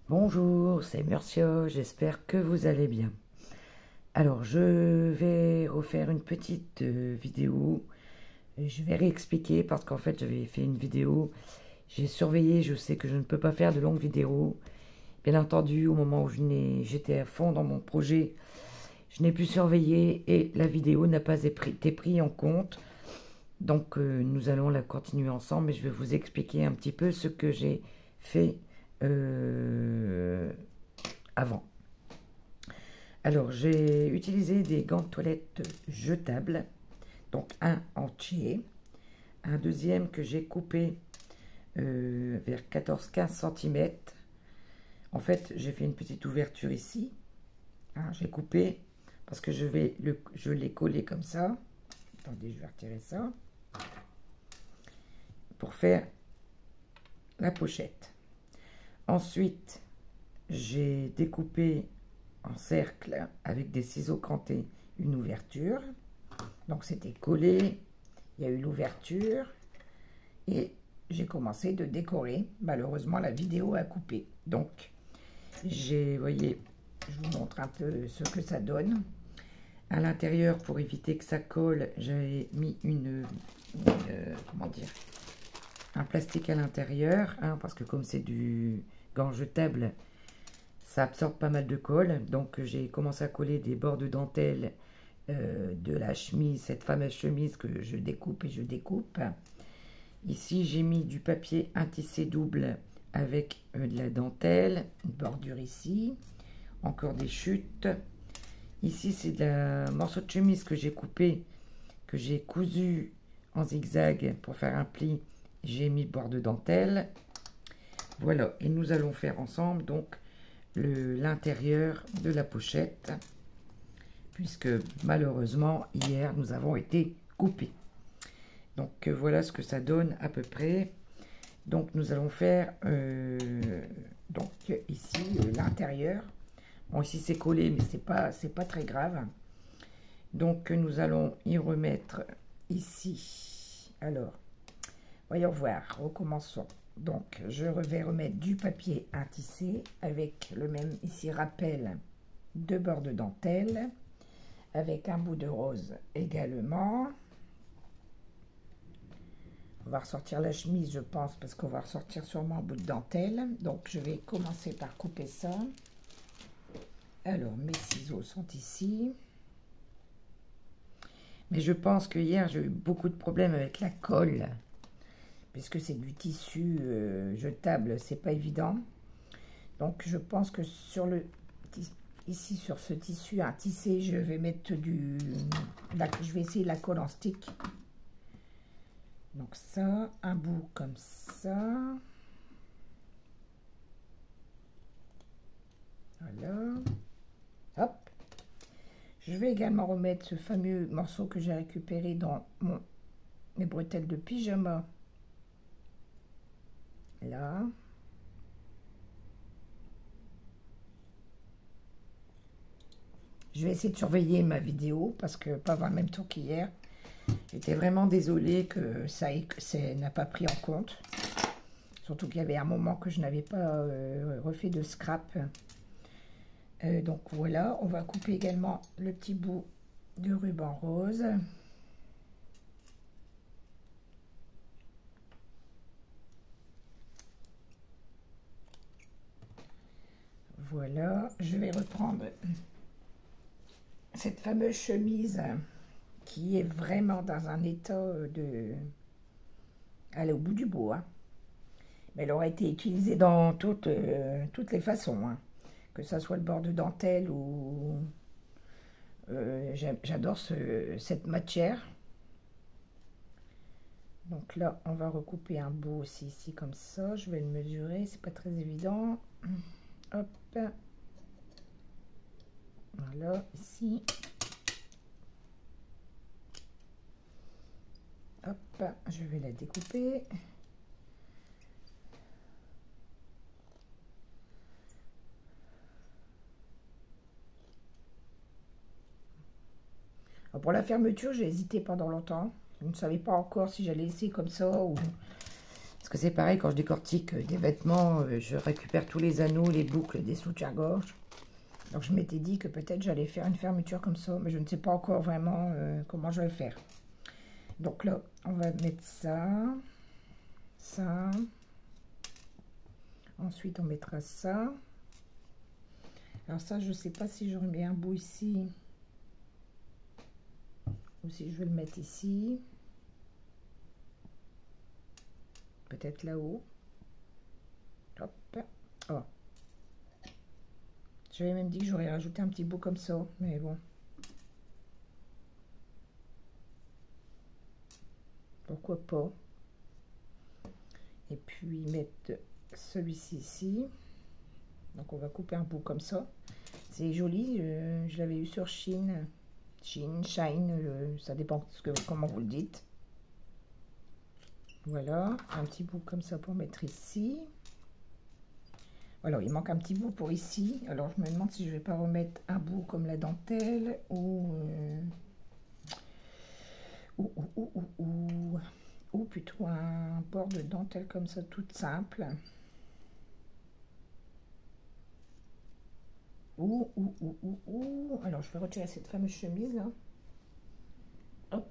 Bonjour, c'est Murcia, j'espère que vous allez bien. Alors, je vais refaire une petite vidéo. Je vais réexpliquer parce qu'en fait, j'avais fait une vidéo. J'ai surveillé, je sais que je ne peux pas faire de longues vidéos. Bien entendu, au moment où j'étais à fond dans mon projet, je n'ai plus surveillé et la vidéo n'a pas été prise en compte. Donc, nous allons la continuer ensemble et je vais vous expliquer un petit peu ce que j'ai fait avant. Alors, j'ai utilisé des gants de toilette jetables, donc un entier, un deuxième que j'ai coupé vers 14-15 cm. En fait, j'ai fait une petite ouverture ici. Hein, j'ai coupé parce que je l'ai collé comme ça. Attendez, je vais retirer ça. Pour faire la pochette. Ensuite, j'ai découpé en cercle avec des ciseaux crantés une ouverture. Donc c'était collé, il y a eu l'ouverture et j'ai commencé de décorer. Malheureusement la vidéo a coupé. Donc vous voyez, je vous montre un peu ce que ça donne. À l'intérieur, pour éviter que ça colle, j'avais mis comment dire, un plastique à l'intérieur, hein, parce que comme c'est du gant jetable, ça absorbe pas mal de colle. Donc j'ai commencé à coller des bords de dentelle de la chemise, cette fameuse chemise que je découpe et je découpe. Ici j'ai mis du papier intissé double avec de la dentelle, une bordure ici, encore des chutes. Ici c'est de la morceau de chemise que j'ai coupé, que j'ai cousu en zigzag pour faire un pli. J'ai mis bord de dentelle. Voilà, et nous allons faire ensemble donc l'intérieur de la pochette, puisque malheureusement hier nous avons été coupés. Donc voilà ce que ça donne à peu près. Donc nous allons faire donc ici l'intérieur. Bon, ici c'est collé, mais c'est pas très grave. Donc nous allons y remettre ici. Alors voyons voir, recommençons. Donc je vais remettre du papier intissé avec le même ici rappel de bord de dentelle, avec un bout de rose également. On va ressortir la chemise, je pense, parce qu'on va ressortir sûrement un bout de dentelle. Donc je vais commencer par couper ça. Alors mes ciseaux sont ici. Mais je pense que hier j'ai eu beaucoup de problèmes avec la colle, puisque c'est du tissu jetable, c'est pas évident. Donc je pense que ici sur ce tissu à tisser, je vais mettre je vais essayer la colle en stick. Donc ça, un bout comme ça. Voilà. Hop. Je vais également remettre ce fameux morceau que j'ai récupéré dans mes bretelles de pyjama. Là. Je vais essayer de surveiller ma vidéo parce que pas avoir le même tour qu'hier. J'étais vraiment désolée que ça n'a pas pris en compte. Surtout qu'il y avait un moment que je n'avais pas refait de scrap. Donc voilà, on va couper également le petit bout de ruban rose. Voilà, je vais reprendre cette fameuse chemise qui est vraiment dans un état Elle est au bout du bout, hein. Mais elle aurait été utilisée dans toutes les façons, hein. Que ça soit le bord de dentelle ou... j'adore cette matière. Donc là, on va recouper un bout aussi ici comme ça. Je vais le mesurer, c'est pas très évident. Hop. Voilà, ici. Hop, je vais la découper. Alors pour la fermeture, j'ai hésité pendant longtemps. Je ne savais pas encore si j'allais laisser comme ça ou... Parce que c'est pareil, quand je décortique des vêtements, je récupère tous les anneaux, les boucles des soutiens-gorge. Donc je m'étais dit que peut-être j'allais faire une fermeture comme ça, mais je ne sais pas encore vraiment comment je vais le faire. Donc là, on va mettre ça, ça. Ensuite, on mettra ça. Alors ça, je ne sais pas si je remets un bout ici ou si je vais le mettre ici. Peut-être là-haut. Hop. Oh. J'avais même dit que j'aurais rajouté un petit bout comme ça, mais bon. Pourquoi pas. Et puis mettre celui-ci ici. Donc on va couper un bout comme ça. C'est joli, je l'avais eu sur Shine, ça dépend comment vous le dites. Voilà, un petit bout comme ça pour mettre ici. Voilà, il manque un petit bout pour ici. Alors je me demande si je vais pas remettre un bout comme la dentelle ou plutôt un bord de dentelle comme ça, toute simple. Alors je vais retirer cette fameuse chemise là. Hop.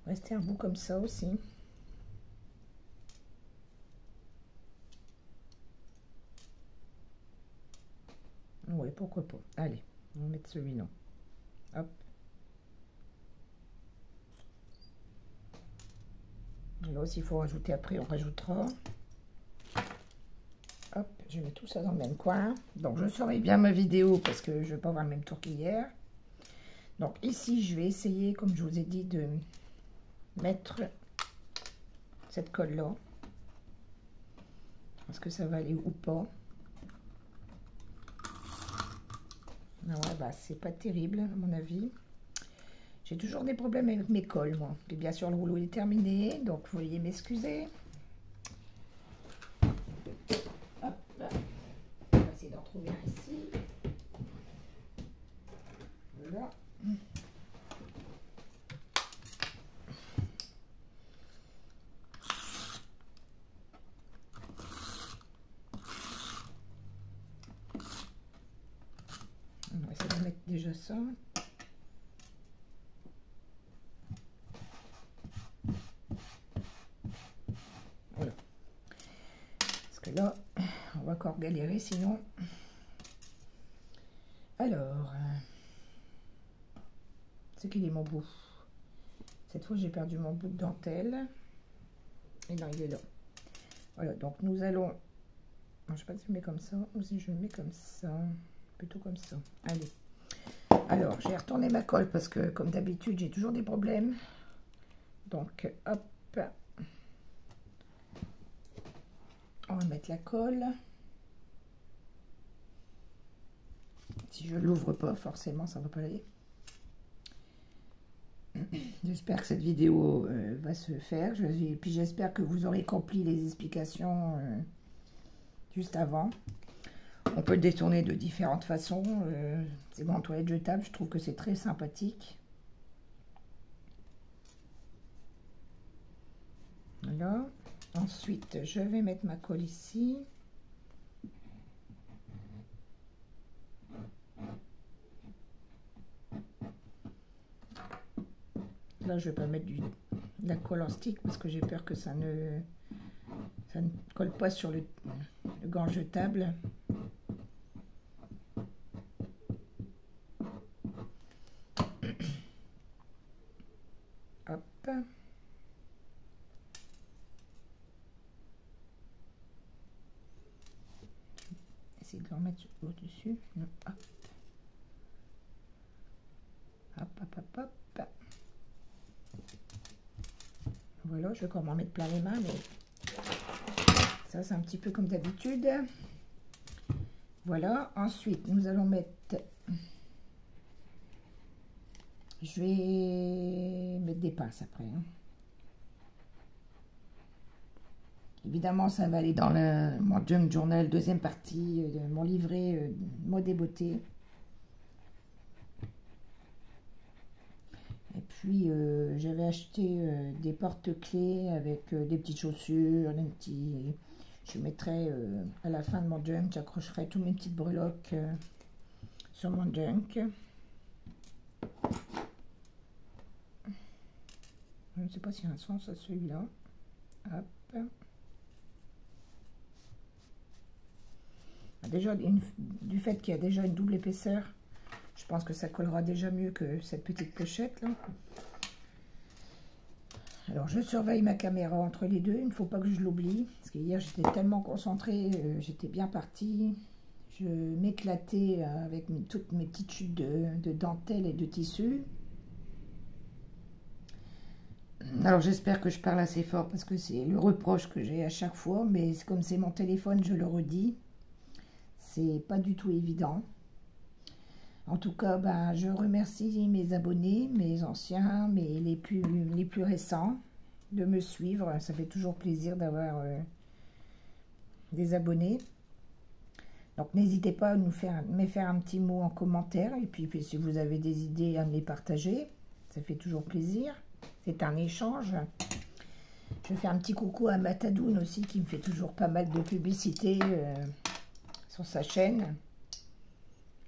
Rester un bout comme ça aussi. Ouais, pourquoi pas. Allez, on va mettre celui-là. Hop. Là aussi, il faut rajouter après, on rajoutera. Hop, je mets tout ça dans le même coin. Donc, je surveille bien ma vidéo parce que je ne vais pas avoir le même tour qu'hier. Donc, ici, je vais essayer, comme je vous ai dit, de mettre cette colle-là. Est-ce que ça va aller ou pas? Ah ouais, bah, c'est pas terrible, à mon avis. J'ai toujours des problèmes avec mes colles, moi. Et bien sûr, le rouleau est terminé, donc veuillez m'excuser. Hop, on va essayer d'en trouver un ici. Voilà. On va essayer de mettre déjà ça. Voilà. Parce que là, on va encore galérer sinon. Alors, c'est qu'il est mon bout. Cette fois, j'ai perdu mon bout de dentelle. Et non, il est là. Voilà, donc nous allons... Je ne sais pas si je le mets comme ça ou si je le mets comme ça. Plutôt comme ça. Allez. Alors, j'ai retourné ma colle parce que, comme d'habitude, j'ai toujours des problèmes. Donc, hop. On va mettre la colle. Si je ne l'ouvre pas, forcément, ça ne va pas aller. J'espère que cette vidéo va se faire. Et puis, j'espère que vous aurez compris les explications juste avant. On peut le détourner de différentes façons. C'est bon, en toilette jetable, je trouve que c'est très sympathique. Voilà. Ensuite, je vais mettre ma colle ici. Là, je ne vais pas mettre de la colle en stick parce que j'ai peur que ça ne colle pas sur le gant jetable. Hop. Essayer de le remettre au-dessus. Hop. Hop, hop, hop, hop. Voilà, je vais encore m'en mettre plein les mains, mais ça, c'est un petit peu comme d'habitude. Voilà, ensuite, nous allons mettre... Je vais mettre des pinces après. Hein. Évidemment, ça va aller dans mon junk journal, deuxième partie de mon livret mode et beauté. Et puis j'avais acheté des porte-clés avec des petites chaussures, des petits... Je mettrai à la fin de mon junk, j'accrocherai tous mes petites breloques sur mon junk. Je ne sais pas s'il y a un sens à celui-là. Hop. Déjà, du fait qu'il y a déjà une double épaisseur, je pense que ça collera déjà mieux que cette petite pochette là. Alors je surveille ma caméra entre les deux, il ne faut pas que je l'oublie, parce que hier j'étais tellement concentrée, j'étais bien partie, je m'éclatais avec toutes mes petites chutes de dentelle et de tissu. Alors j'espère que je parle assez fort, parce que c'est le reproche que j'ai à chaque fois, mais comme c'est mon téléphone, je le redis, c'est pas du tout évident. En tout cas, ben, je remercie mes abonnés, mes anciens, mais les plus récents, de me suivre. Ça fait toujours plaisir d'avoir des abonnés. Donc, n'hésitez pas à me faire un petit mot en commentaire. Et puis, si vous avez des idées, à me les partager. Ça fait toujours plaisir. C'est un échange. Je fais un petit coucou à Matadoun aussi, qui me fait toujours pas mal de publicité sur sa chaîne.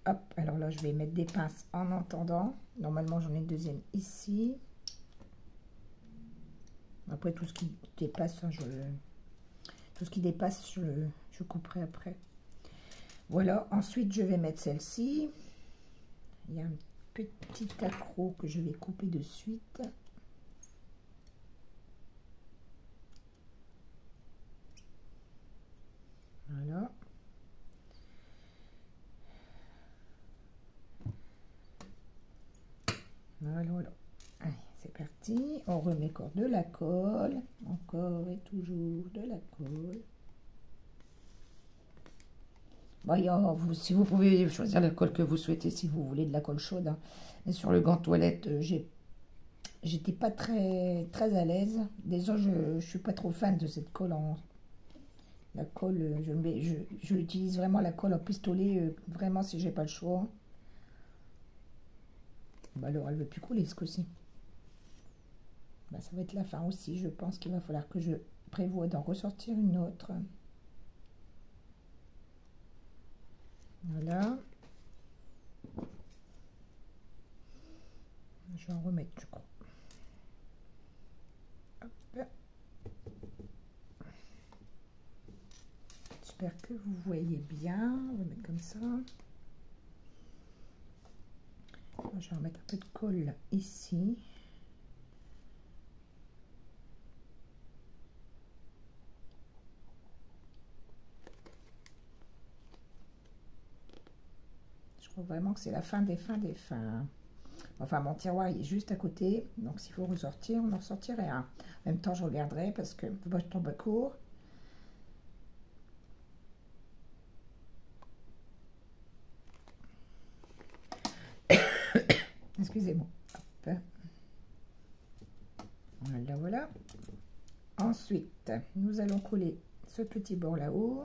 Hop, alors là, je vais mettre des pinces en entendant. Normalement, j'en ai une deuxième ici. Après, tout ce qui dépasse, je couperai après. Voilà, ensuite, je vais mettre celle-ci. Il y a un petit accroc que je vais couper de suite. Voilà. Voilà. Allez, c'est parti. On remet encore de la colle. Encore et toujours de la colle. Bon, si vous pouvez choisir la colle que vous souhaitez, si vous voulez de la colle chaude. Hein. Et sur le gant toilette, j'étais pas très à l'aise. Déjà, je suis pas trop fan de cette colle la colle. Je utilise vraiment la colle en pistolet, vraiment si j'ai pas le choix. Bah alors, elle ne veut plus couler ce coup-ci. Bah, ça va être la fin aussi. Je pense qu'il va falloir que je prévoie d'en ressortir une autre. Voilà. Je vais en remettre, je crois. Hop. J'espère que vous voyez bien. On va mettre comme ça. Je vais remettre un peu de colle ici. Je crois vraiment que c'est la fin des fins des fins. Enfin, mon tiroir il est juste à côté. Donc, s'il faut ressortir, on en sortirait un. En même temps, je regarderai parce que moi, je tombe à court. Excusez-moi. Voilà, voilà. Ensuite, nous allons coller ce petit bord là-haut.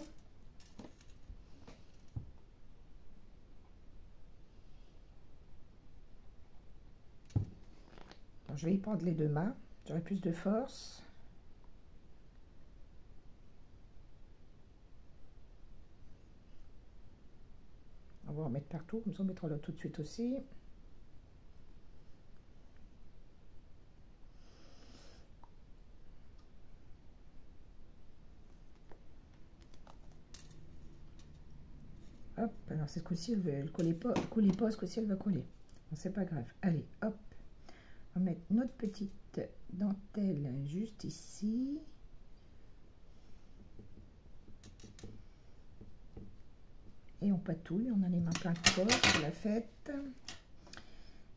Je vais y prendre les deux mains. J'aurai plus de force. On va en mettre partout. Comme ça, on mettra là tout de suite aussi. Hop, alors ce coup-ci, elle ne coller pas, ce coup-ci, elle va coller. Bon, c'est pas grave. Allez, hop. On va mettre notre petite dentelle juste ici. Et on patouille, on a les mains plein de colle, c'est la fête.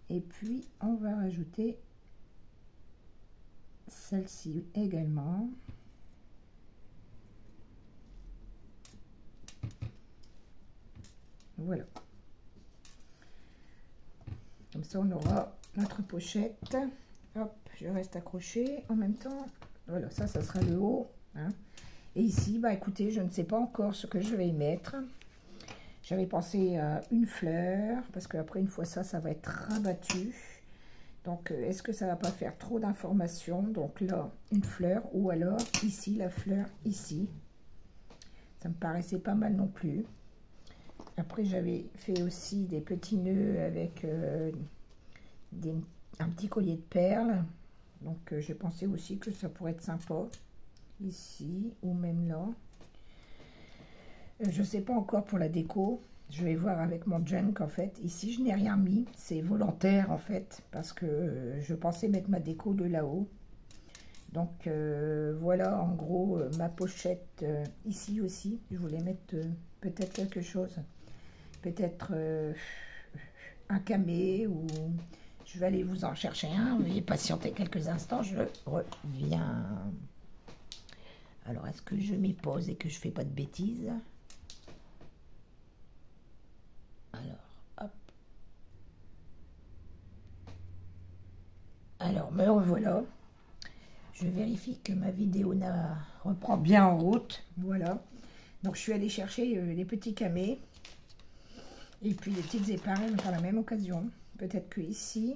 Et puis, on va rajouter celle-ci également. Voilà. Comme ça, on aura notre pochette. Hop, je reste accroché en même temps. Voilà, ça sera le haut. Hein. Et ici, bah écoutez, je ne sais pas encore ce que je vais y mettre. J'avais pensé à une fleur, parce qu'après, une fois ça va être rabattu. Donc, est-ce que ça va pas faire trop d'informations? Donc là, une fleur, ou alors ici, la fleur, ici. Ça me paraissait pas mal non plus. Après, j'avais fait aussi des petits nœuds avec un petit collier de perles. Donc, j'ai pensé aussi que ça pourrait être sympa. Ici, ou même là. Je sais pas encore pour la déco. Je vais voir avec mon junk en fait. Ici, je n'ai rien mis. C'est volontaire en fait. Parce que je pensais mettre ma déco de là-haut. Donc, voilà en gros ma pochette ici aussi. Je voulais mettre peut-être quelque chose. Peut-être un camé ou... Je vais aller vous en chercher un. Veuillez patienter quelques instants. Je reviens. Alors, est-ce que je m'y pose et que je fais pas de bêtises? Alors, hop. Alors, me revoilà. Je vérifie que ma vidéo reprend bien en route. Voilà. Donc, je suis allée chercher les petits camés. Et puis, les petites épargnes par la même occasion. Peut-être que ici,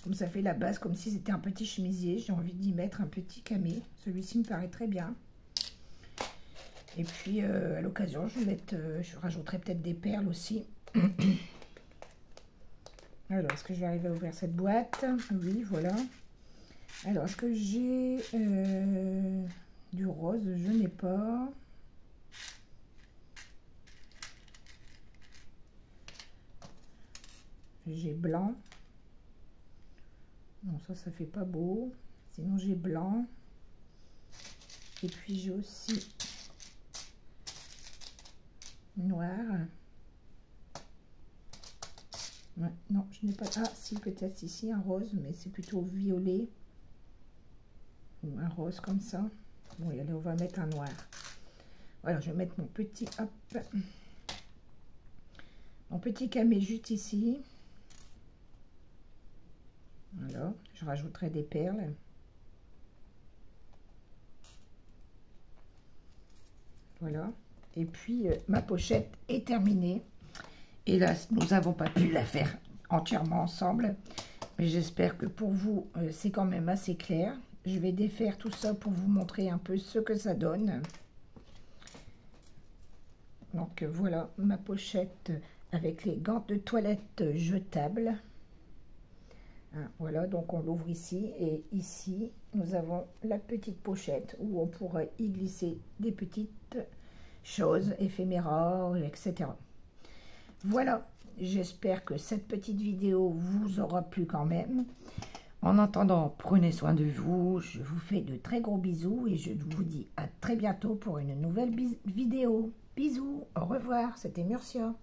comme ça fait la base, comme si c'était un petit chemisier, j'ai envie d'y mettre un petit camé. Celui-ci me paraît très bien. Et puis, à l'occasion, je rajouterai peut-être des perles aussi. Alors, est-ce que je vais arriver à ouvrir cette boîte? Oui, voilà. Alors, est-ce que j'ai du rose? Je n'ai pas. J'ai blanc. Non, ça fait pas beau. Sinon, j'ai blanc. Et puis, j'ai aussi noir. Ouais, non, je n'ai pas... Ah, si, peut-être ici, un rose, mais c'est plutôt violet. Ou un rose comme ça. Bon, allez, on va mettre un noir. Voilà, je vais mettre mon petit... Hop. Mon petit camé juste ici. Voilà, je rajouterai des perles. Voilà. Et puis, ma pochette est terminée. Hélas, nous n'avons pas pu la faire entièrement ensemble. Mais j'espère que pour vous, c'est quand même assez clair. Je vais défaire tout ça pour vous montrer un peu ce que ça donne. Donc, voilà ma pochette avec les gants de toilette jetables. Hein, voilà, donc on l'ouvre ici. Et ici, nous avons la petite pochette où on pourrait y glisser des petites choses, éphéméras, etc. Voilà, j'espère que cette petite vidéo vous aura plu quand même. En attendant, prenez soin de vous, je vous fais de très gros bisous et je vous dis à très bientôt pour une nouvelle vidéo. Bisous, au revoir, c'était Murcia.